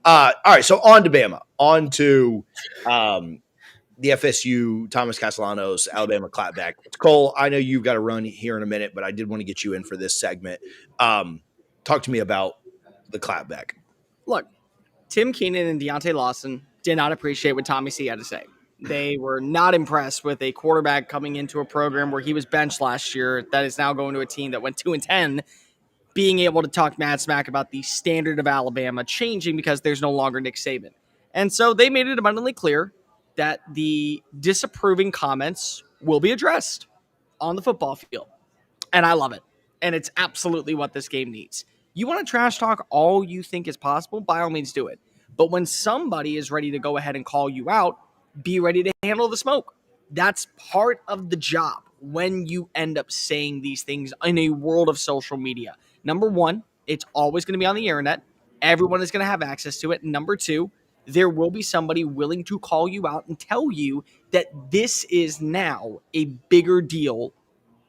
All right, so on to Bama, on to the FSU Thomas Castellanos Alabama clapback. Cole, I know you've got to run here in a minute, but I did want to get you in for this segment. Talk to me about the clapback. Look, Tim Keenan and Deontay Lawson did not appreciate what Tommy C had to say. They were not impressed with a quarterback coming into a program where he was benched last year that is now going to a team that went 2-10, being able to talk mad smack about the standard of Alabama changing because there's no longer Nick Sabin. And so they made it abundantly clear that the disapproving comments will be addressed on the football field. And I love it. And it's absolutely what this game needs. You want to trash talk all you think is possible? By all means, do it. But when somebody is ready to go ahead and call you out, be ready to handle the smoke. That's part of the job when you end up saying these things in a world of social media. Number one, it's always going to be on the internet. Everyone is going to have access to it. Number two, there will be somebody willing to call you out and tell you that this is now a bigger deal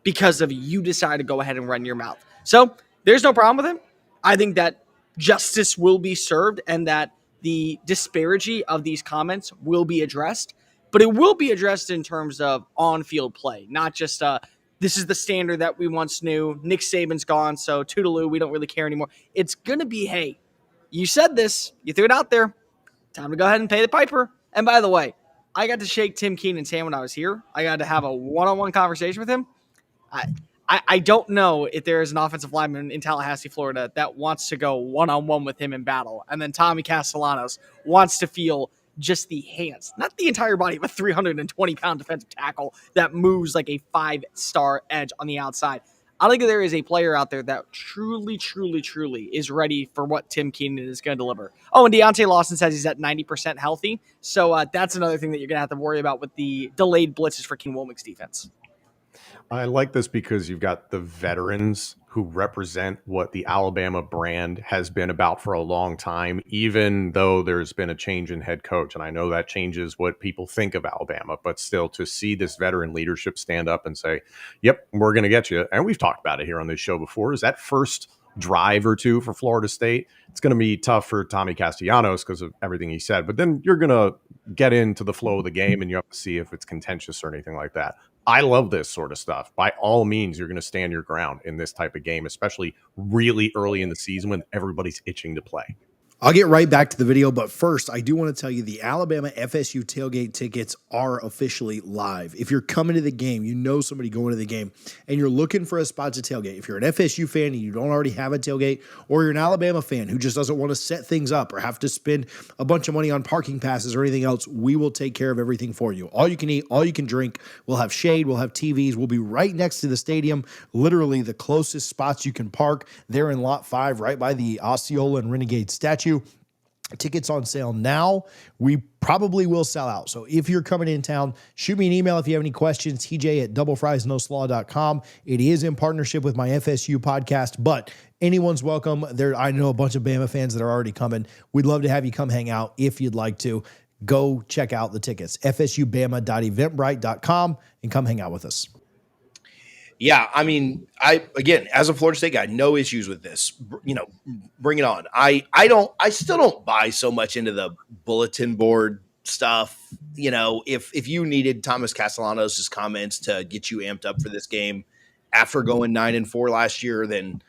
because of you decide to go ahead and run your mouth. So there's no problem with him. I think that justice will be served and that the disparity of these comments will be addressed, but it will be addressed in terms of on-field play, not just this is the standard that we once knew. Nick Saban's gone, so toodaloo, we don't really care anymore. It's going to be, hey, you said this, you threw it out there, time to go ahead and pay the piper. And by the way, I got to shake Tim Keenan's hand when I was here. I got to have a one-on-one conversation with him. I don't know if there is an offensive lineman in Tallahassee, Florida that wants to go one-on-one with him in battle. And then Tommy Castellanos wants to feel just the hands, not the entire body of a 320-pound defensive tackle that moves like a 5-star edge on the outside. I think there is a player out there that truly, truly, truly is ready for what Tim Keenan is going to deliver. Oh, and Deontay Lawson says he's at 90% healthy. So that's another thing that you're going to have to worry about with the delayed blitzes for King Womack's defense. I like this because you've got the veterans who represent what the Alabama brand has been about for a long time, even though there's been a change in head coach. And I know that changes what people think of Alabama, but still to see this veteran leadership stand up and say, yep, we're going to get you. And we've talked about it here on this show before, is that first drive or two for Florida State. It's going to be tough for Tommy Castellanos because of everything he said, but then you're going to get into the flow of the game and you have to see if it's contentious or anything like that. I love this sort of stuff. By all means, you're going to stand your ground in this type of game, especially really early in the season when everybody's itching to play. I'll get right back to the video, but first, I do want to tell you the Alabama FSU tailgate tickets are officially live. If you're coming to the game, you know somebody going to the game, and you're looking for a spot to tailgate. If you're an FSU fan and you don't already have a tailgate, or you're an Alabama fan who just doesn't want to set things up or have to spend a bunch of money on parking passes or anything else, we will take care of everything for you. All you can eat, all you can drink. We'll have shade, we'll have TVs. We'll be right next to the stadium, literally the closest spots you can park. They're in Lot 5, right by the Osceola and Renegade statue. Tickets on sale now. We probably will sell out. So if you're coming in town, shoot me an email if you have any questions, tj@doublefriesnoslaw.com. It is in partnership with my FSU podcast, but anyone's welcome. I know a bunch of Bama fans that are already coming. We'd love to have you come hang out if you'd like to. Go check out the tickets, fsubama.eventbrite.com, and come hang out with us. Yeah, I mean, again, as a Florida State guy, no issues with this. You know, bring it on. I still don't buy so much into the bulletin board stuff. You know, if you needed Thomas Castellanos' comments to get you amped up for this game after going 9-4 last year, then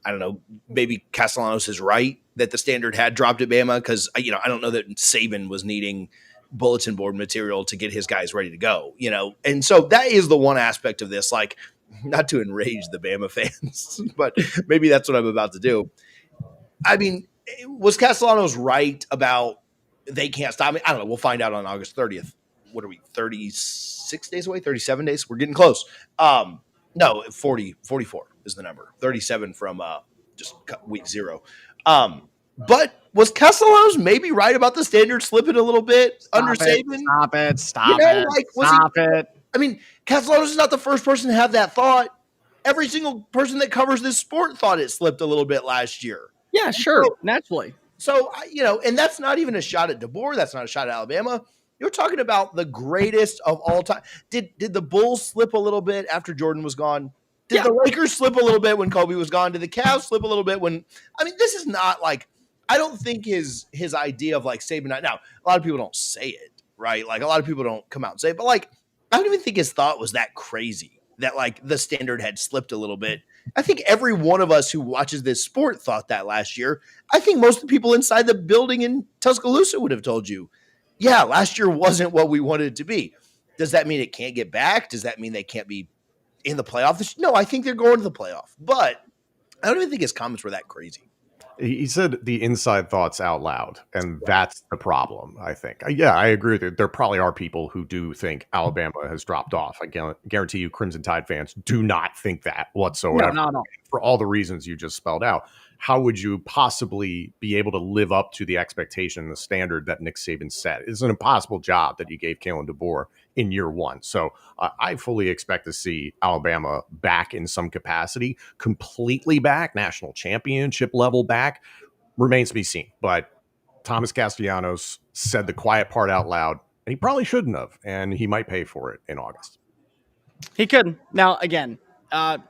I don't know, maybe Castellanos is right that the standard had dropped at Bama because, you know, I don't know that Sabin was needing bulletin board material to get his guys ready to go, you know. And so that is the one aspect of this, like, not to enrage the Bama fans, but maybe that's what I'm about to do. I mean, was Castellanos right about they can't stop me? I don't know. We'll find out on August 30th. What are we, 36 days away, 37 days? We're getting close. No, 44 is the number. 37 from just week 0. But was Castellanos maybe right about the standard slipping a little bit under Sabin? Stop it. I mean, Castellanos is not the first person to have that thought. Every single person that covers this sport thought it slipped a little bit last year. Yeah, sure, naturally. So, you know, and that's not even a shot at DeBoer. That's not a shot at Alabama. You're talking about the greatest of all time. Did the Bulls slip a little bit after Jordan was gone? Did the Lakers slip a little bit when Kobe was gone? Did the Cavs slip a little bit when – I mean, this is not like – I don't think his idea of like Sabin. Now, a lot of people don't say it, right? Like a lot of people don't come out and say it, but like I don't even think his thought was that crazy that like the standard had slipped a little bit. I think every one of us who watches this sport thought that last year. I think most of the people inside the building in Tuscaloosa would have told you, yeah, last year wasn't what we wanted it to be. Does that mean it can't get back? Does that mean they can't be in the playoff? No, I think they're going to the playoff, but I don't even think his comments were that crazy. He said the inside thoughts out loud, and that's the problem, I think. Yeah, I agree with you. There probably are people who do think Alabama has dropped off. I guarantee you Crimson Tide fans do not think that whatsoever. No, not at all. For all the reasons you just spelled out. How would you possibly be able to live up to the expectation, the standard that Nick Saban set? It's an impossible job that you gave Kalen DeBoer in year one. So I fully expect to see Alabama back in some capacity, completely back, national championship level back, remains to be seen. But Thomas Castellanos said the quiet part out loud, and he probably shouldn't have, and he might pay for it in August. He could. Now, again,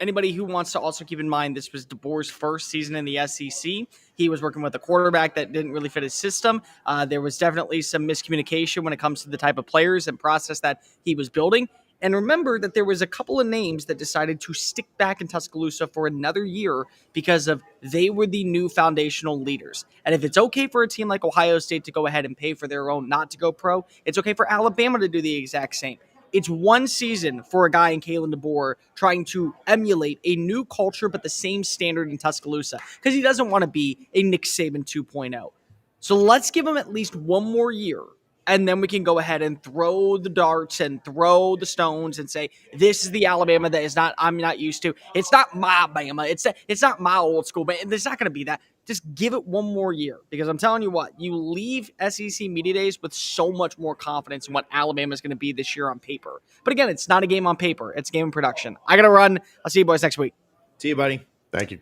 anybody who wants to also keep in mind this was DeBoer's first season in the SEC. He was working with a quarterback that didn't really fit his system. There was definitely some miscommunication when it comes to the type of players and process that he was building. And remember that there was a couple of names that decided to stick back in Tuscaloosa for another year because of they were the new foundational leaders. And if it's okay for a team like Ohio State to go ahead and pay for their own not to go pro, it's okay for Alabama to do the exact same. It's one season for a guy in Kalen DeBoer trying to emulate a new culture, but the same standard in Tuscaloosa because he doesn't want to be a Nick Saban 2.0. So let's give him at least one more year, and then we can go ahead and throw the darts and throw the stones and say, this is the Alabama that is not I'm not used to. It's not my Bama. It's not my old school, but it's not going to be that. Just give it one more year because I'm telling you what, you leave SEC Media Days with so much more confidence in what Alabama is going to be this year on paper. But again, it's not a game on paper. It's a game in production. I got to run. I'll see you boys next week. See you, buddy. Thank you.